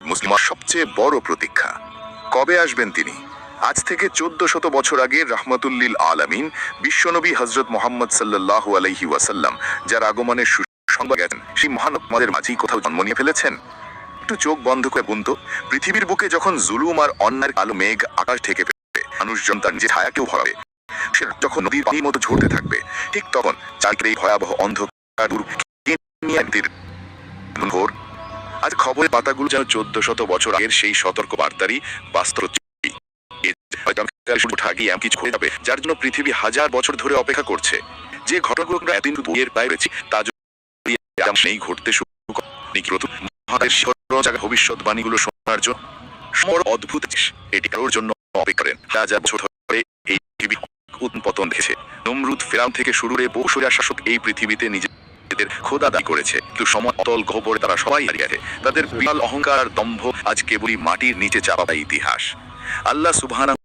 মুসলিমের সবচেয়ে বড় প্রতীক্ষা। কবে আসবেন তিনি? আজ থেকে 1400 বছর আগে রাহমাতুল্লিল আলামিন বিশ্বনবী হযরত মুহাম্মদ সাল্লাল্লাহু আলাইহি ওয়াসাল্লাম, যার আগমনের সুসংবাদ গেছেন, সেই মহান আমাদের মাঝেই কোথাও জন্ম নিয়ে ফেলেছেন। একটু চোখ বন্ধ করে বুনতো, পৃথিবীর বুকে যখন জুলুম আর অন্যায়ের কালো মেঘ আকাশ ঢেকে ফেলবে, মানুষজন তার নিজের ছায়াকেও ভরাবে, সে যখন নদীর পানির মতো ঝরতে থাকবে, ঠিক তখন চারদিকে এই ভয়াবহ অন্ধকার দূর ভোর। আজ খবরের পাতাগুলো যেন 1400 বছর আগের সেই সতর্ক বার্তারই বাস্তব, কিছু হয়ে যাবে যার জন্য পৃথিবী হাজার বছর ধরে অপেক্ষা করছে। যে ঘটনাগুলো আমরা এতদিন বইয়ের পায়ে রয়েছি, তা যদি ঘটতে শুরু করে ভবিষ্যৎবাণীগুলো শোনার জন্য অদ্ভুত, এটি কারোর জন্য অপেক্ষা করেন হাজার বছর ধরে। এই পৃথিবী উৎপতন দেখেছে, নমরুদ ফেরাউন থেকে শুরু করে বহু শাসক এই পৃথিবীতে নিজেদের খোদা দাবি করেছে, কিন্তু সময় অতল গহ্বরে তারা সবাই হারিয়ে গেছে। তাদের বিশাল অহংকার আর দম্ভ আজ কেবলই মাটির নিচে চাপা ইতিহাস। আল্লাহ সুবহানাহু